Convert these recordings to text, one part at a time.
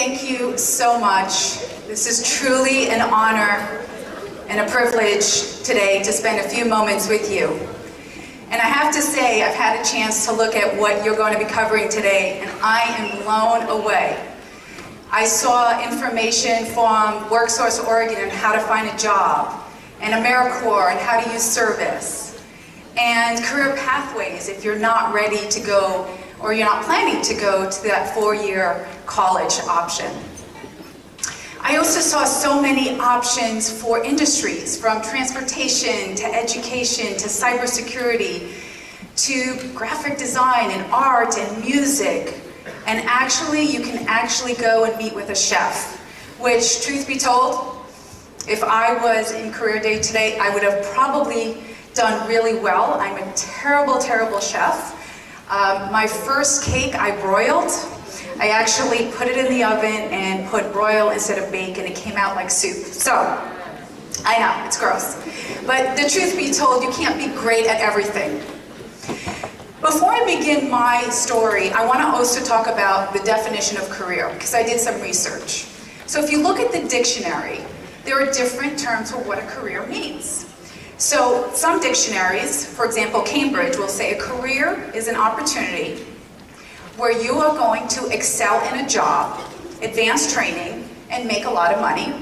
thank you so much. This is truly an honor and a privilege today to spend a few moments with you. And I have to say, I've had a chance to look at what you're going to be covering today, and I am blown away. I saw information from WorkSource Oregon on how to find a job, and AmeriCorps on how to use service, and career pathways if you're not ready to go or you're not planning to go to that 4-year college option. I also saw so many options for industries, from transportation to education to cybersecurity to graphic design and art and music. And actually, you can actually go and meet with a chef, which, truth be told, if I was in career day today, I would have probably done really well. I'm a terrible, terrible chef. My first cake I broiled. I actually put it in the oven and put broil instead of bake, and it came out like soup. So, I know, it's gross. But the truth be told, you can't be great at everything. Before I begin my story, I want to also talk about the definition of career, because I did some research. So if you look at the dictionary, there are different terms for what a career means. So some dictionaries, for example, Cambridge, will say a career is an opportunity where you are going to excel in a job, advance training, and make a lot of money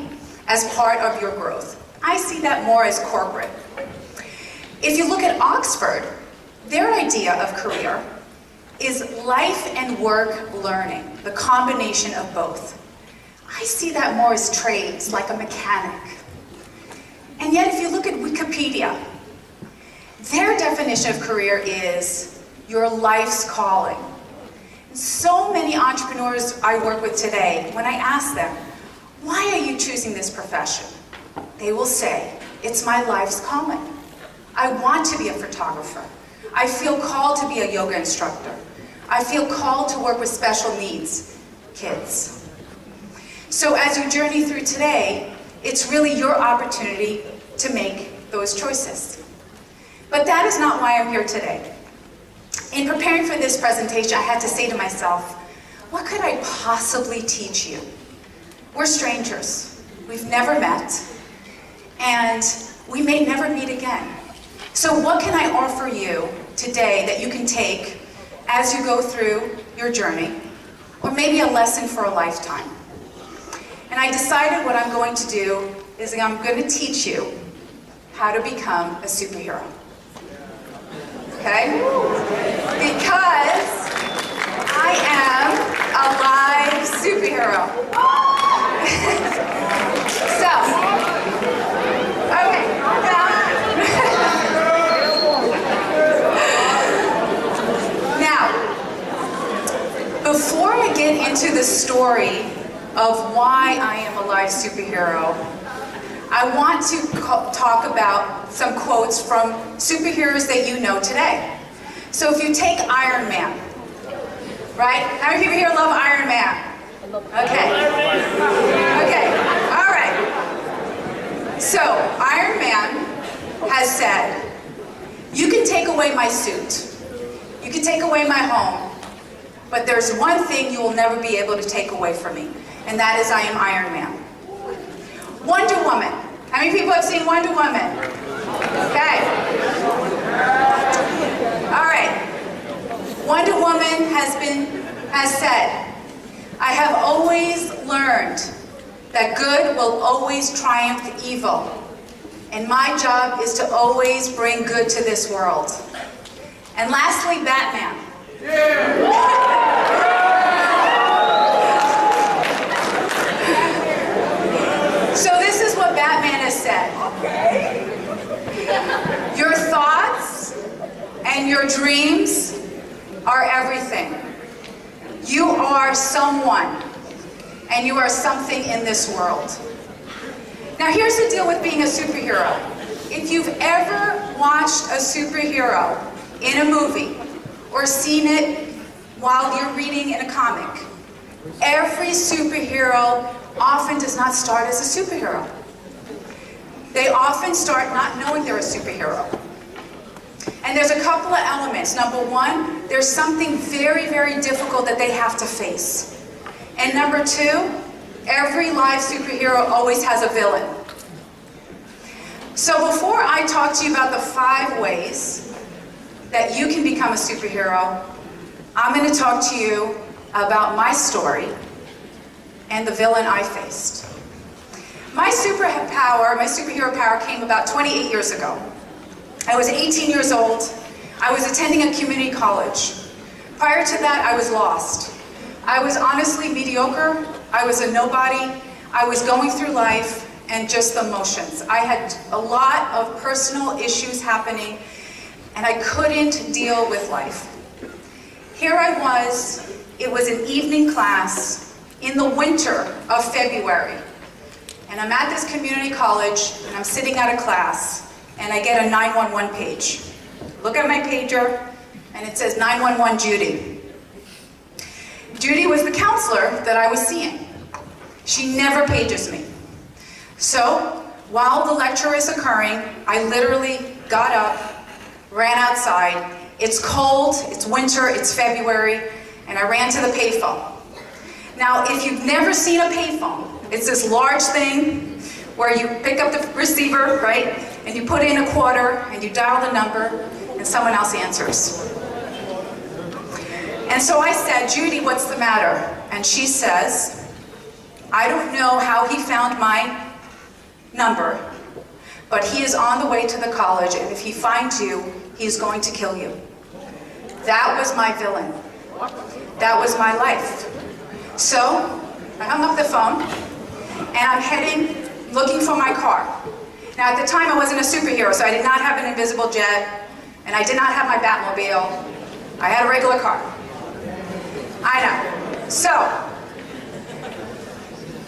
as part of your growth. I see that more as corporate. If you look at Oxford, their idea of career is life and work learning, the combination of both. I see that more as trades, like a mechanic. And yet, if you look at Wikipedia, their definition of career is your life's calling. So many entrepreneurs I work with today, when I ask them, why are you choosing this profession? They will say, it's my life's calling. I want to be a photographer. I feel called to be a yoga instructor. I feel called to work with special needs kids. So as you journey through today, it's really your opportunity to make those choices. But that is not why I'm here today. In preparing for this presentation, I had to say to myself, what could I possibly teach you? We're strangers. We've never met, and we may never meet again. So what can I offer you today that you can take as you go through your journey, or maybe a lesson for a lifetime? And I decided what I'm going to do is I'm going to teach you how to become a superhero. Okay? Because I am a live superhero. So, okay, now, before I get into the story of why I am a live superhero, I want to talk about some quotes from superheroes that you know today. So if you take Iron Man, right? How many people here love Iron Man? Okay. Okay, all right. So Iron Man has said, you can take away my suit, you can take away my home, but there's one thing you will never be able to take away from me, and that is I am Iron Man. Wonder Woman. How many people have seen Wonder Woman? Okay. All right. Wonder Woman has said, I have always learned that good will always triumph evil, and my job is to always bring good to this world. And lastly, Batman. So this is what Batman has said. Your thoughts and your dreams are everything. You are someone, and you are something in this world. Now here's the deal with being a superhero. If you've ever watched a superhero in a movie, or seen it while you're reading in a comic, every superhero often does not start as a superhero. They often start not knowing they're a superhero. And there's a couple of elements. Number one, there's something very, very difficult that they have to face. And number two, every live superhero always has a villain. So before I talk to you about the 5 ways that you can become a superhero, I'm going to talk to you about my story and the villain I faced. My superhero power came about 28 years ago. I was 18 years old. I was attending a community college. Prior to that, I was lost. I was honestly mediocre. I was a nobody. I was going through life and just the motions. I had a lot of personal issues happening, and I couldn't deal with life. Here I was. It was an evening class in the winter of February. And I'm at this community college, and I'm sitting at a class, and I get a 911 page. Look at my pager, and it says 911 Judy. Judy was the counselor that I was seeing. She never pages me. So, while the lecture is occurring, I literally got up, ran outside. It's cold, it's winter, it's February, and I ran to the payphone. Now, if you've never seen a payphone, it's this large thing where you pick up the receiver, right, and you put in a quarter, and you dial the number, and someone else answers. And so I said, Judy, what's the matter? And she says, I don't know how he found my number, but he is on the way to the college, and if he finds you, he's going to kill you. That was my villain. That was my life. So I hung up the phone, and I'm heading, looking for my car. Now at the time I wasn't a superhero, so I did not have an invisible jet, and I did not have my Batmobile. I had a regular car. I know. So,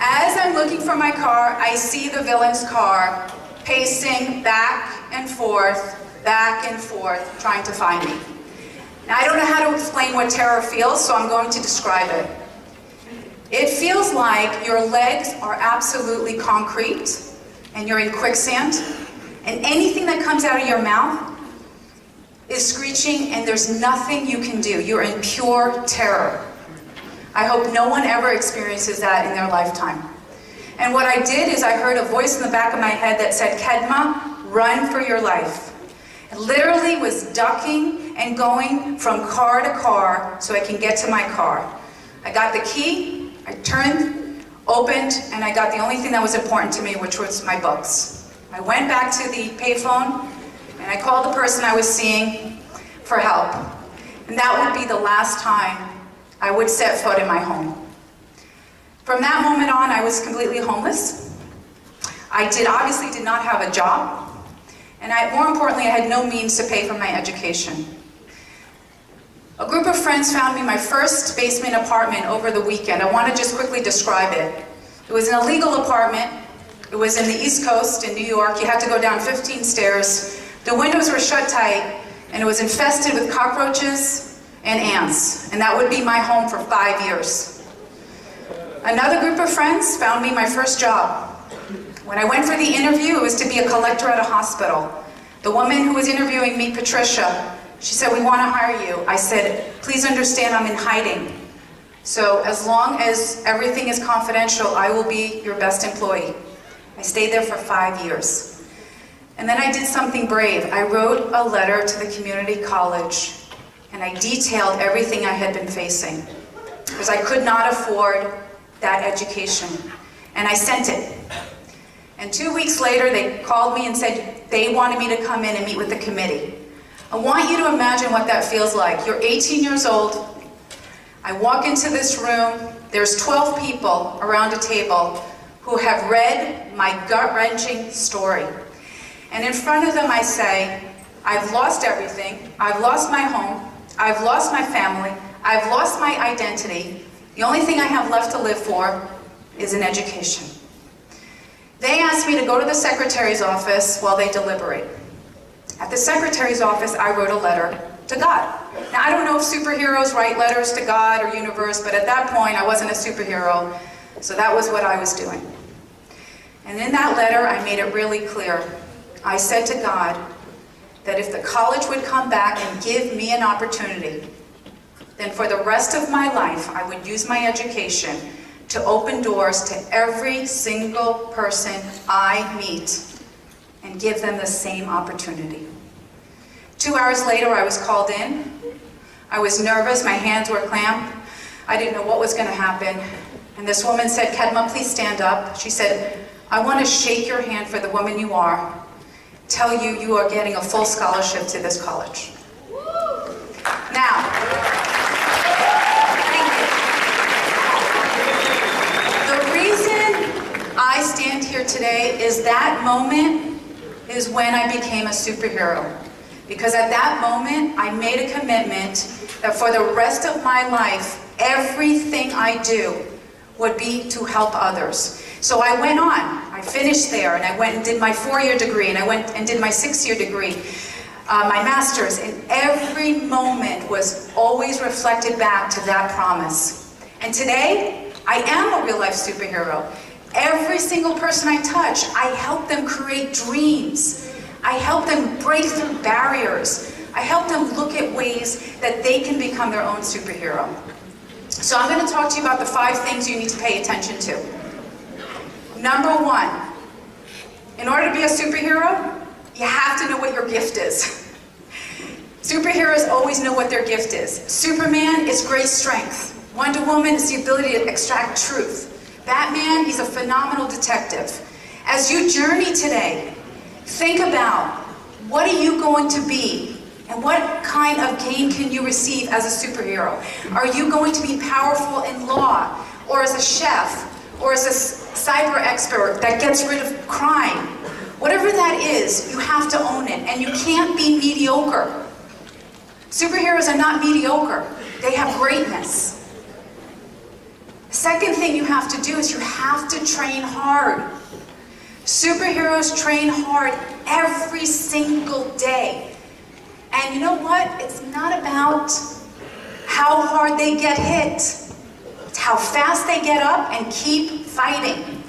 as I'm looking for my car, I see the villain's car pacing back and forth, trying to find me. Now, I don't know how to explain what terror feels, so I'm going to describe it. It feels like your legs are absolutely concrete, and you're in quicksand, and anything that comes out of your mouth is screeching, and there's nothing you can do. You're in pure terror. I hope no one ever experiences that in their lifetime. And what I did is I heard a voice in the back of my head that said, Kedma, run for your life. I literally was ducking and going from car to car so I can get to my car. I got the key, I turned, opened, and I got the only thing that was important to me, which was my books. I went back to the payphone, and I called the person I was seeing for help. And that would be the last time I would set foot in my home. From that moment on, I was completely homeless. I obviously did not have a job. And more importantly, I had no means to pay for my education. A group of friends found me my first basement apartment over the weekend. I want to just quickly describe it. It was an illegal apartment. It was in the East Coast in New York. You had to go down 15 stairs. The windows were shut tight, and it was infested with cockroaches and ants. And that would be my home for 5 years. Another group of friends found me my first job. When I went for the interview, it was to be a collector at a hospital. The woman who was interviewing me, Patricia, she said, "We want to hire you." I said, "Please understand I'm in hiding. So as long as everything is confidential, I will be your best employee." I stayed there for 5 years. And then I did something brave. I wrote a letter to the community college, and I detailed everything I had been facing, because I could not afford that education. And I sent it. And 2 weeks later, they called me and said they wanted me to come in and meet with the committee. I want you to imagine what that feels like. You're 18 years old. I walk into this room. There's 12 people around a table who have read my gut-wrenching story. And in front of them, I say, I've lost everything. I've lost my home. I've lost my family. I've lost my identity. The only thing I have left to live for is an education. They asked me to go to the secretary's office while they deliberate. At the secretary's office, I wrote a letter to God. Now, I don't know if superheroes write letters to God or universe, but at that point, I wasn't a superhero, so that was what I was doing. And in that letter, I made it really clear. I said to God that if the college would come back and give me an opportunity, then for the rest of my life, I would use my education to open doors to every single person I meet and give them the same opportunity. 2 hours later, I was called in. I was nervous, my hands were clamped. I didn't know what was going to happen. And this woman said, "Kedma, please stand up." She said, "I want to shake your hand for the woman you are, tell you you are getting a full scholarship to this college." Now, thank you. The reason I stand here today is that moment is when I became a superhero. Because at that moment, I made a commitment that for the rest of my life, everything I do would be to help others. So I went on. I finished there, and I went and did my 4-year degree, and I went and did my 6-year degree, my master's, and every moment was always reflected back to that promise. And today, I am a real-life superhero. Every single person I touch, I help them create dreams. I help them break through barriers. I help them look at ways that they can become their own superhero. So I'm going to talk to you about the 5 things you need to pay attention to. Number 1, in order to be a superhero, you have to know what your gift is. Superheroes always know what their gift is. Superman is great strength. Wonder Woman is the ability to extract truth. Batman, he's a phenomenal detective. As you journey today, think about, what are you going to be? And what kind of gain can you receive as a superhero? Are you going to be powerful in law, or as a chef, or as a cyber expert that gets rid of crime? Whatever that is, you have to own it, and you can't be mediocre. Superheroes are not mediocre. They have greatness. The second thing you have to do is you have to train hard. Superheroes train hard every single day. And you know what? It's not about how hard they get hit. It's how fast they get up and keep fighting.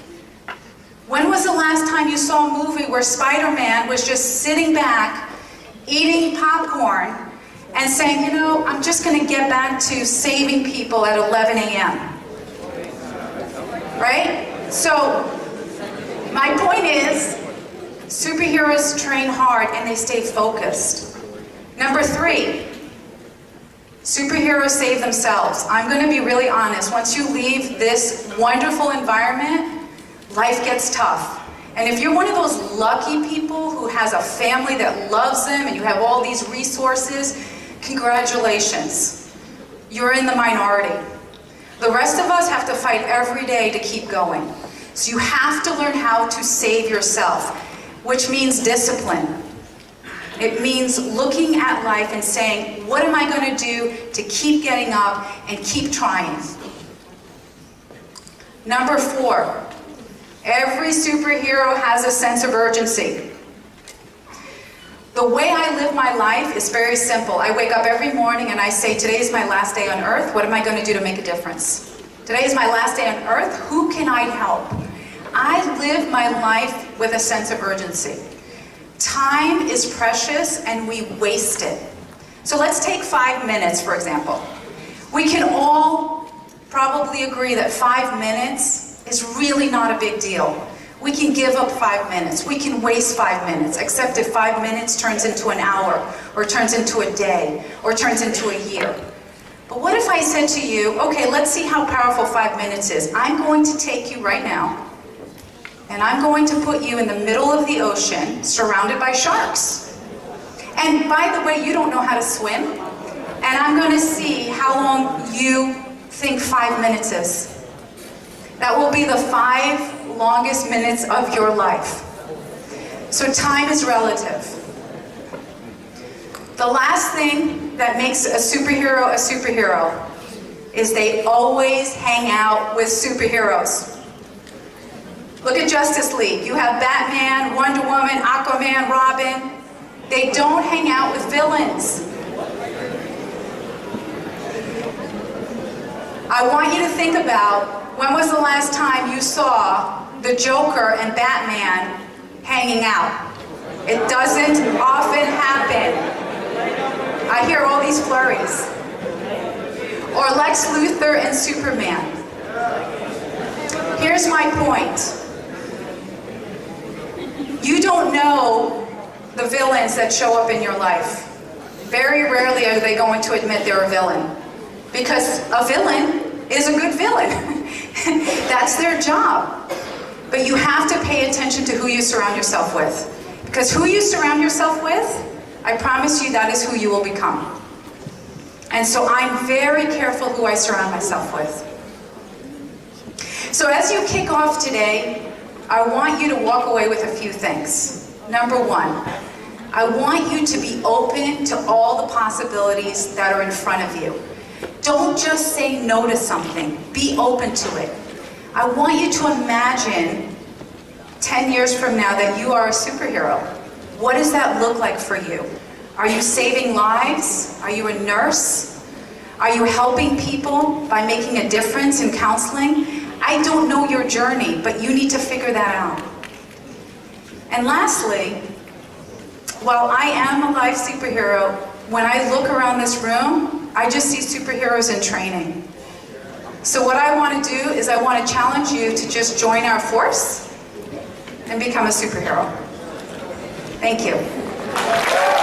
When was the last time you saw a movie where Spider-Man was just sitting back, eating popcorn, and saying, you know, I'm just going to get back to saving people at 11 a.m.? Right? So, my point is, superheroes train hard and they stay focused. Number 3, superheroes save themselves. I'm going to be really honest. Once you leave this wonderful environment, life gets tough. And if you're one of those lucky people who has a family that loves them and you have all these resources, congratulations. You're in the minority. The rest of us have to fight every day to keep going. So you have to learn how to save yourself, which means discipline. It means looking at life and saying, what am I going to do to keep getting up and keep trying? Number 4, every superhero has a sense of urgency. The way I live my life is very simple. I wake up every morning and I say, today is my last day on earth. What am I going to do to make a difference? Today is my last day on earth. Who can I help? I live my life with a sense of urgency. Time is precious and we waste it. So let's take 5 minutes, for example. We can all probably agree that 5 minutes is really not a big deal. We can give up 5 minutes. We can waste 5 minutes, except if 5 minutes turns into an hour, or turns into a day, or turns into a year. But what if I said to you, okay, let's see how powerful 5 minutes is. I'm going to take you right now, and I'm going to put you in the middle of the ocean, surrounded by sharks. And by the way, you don't know how to swim, and I'm going to see how long you think 5 minutes is. That will be the 5 longest minutes of your life. So time is relative. The last thing that makes a superhero is they always hang out with superheroes. Look at Justice League. You have Batman, Wonder Woman, Aquaman, Robin. They don't hang out with villains. I want you to think about, when was the last time you saw the Joker and Batman hanging out? It doesn't often happen. I hear all these flurries. or Lex Luthor and Superman. Here's my point. You don't know the villains that show up in your life. Very rarely are they going to admit they're a villain, because a villain is a good villain. That's their job. But you have to pay attention to who you surround yourself with, because who you surround yourself with, I promise you, that is who you will become. And so I'm very careful who I surround myself with. So as you kick off today, I want you to walk away with a few things. Number one, I want you to be open to all the possibilities that are in front of you. Don't just say no to something. Be open to it. I want you to imagine 10 years from now that you are a superhero. What does that look like for you? Are you saving lives? Are you a nurse? Are you helping people by making a difference in counseling? I don't know your journey, but you need to figure that out. And lastly, while I am a life superhero, when I look around this room, I just see superheroes in training. So what I want to do is I want to challenge you to just join our force and become a superhero. Thank you.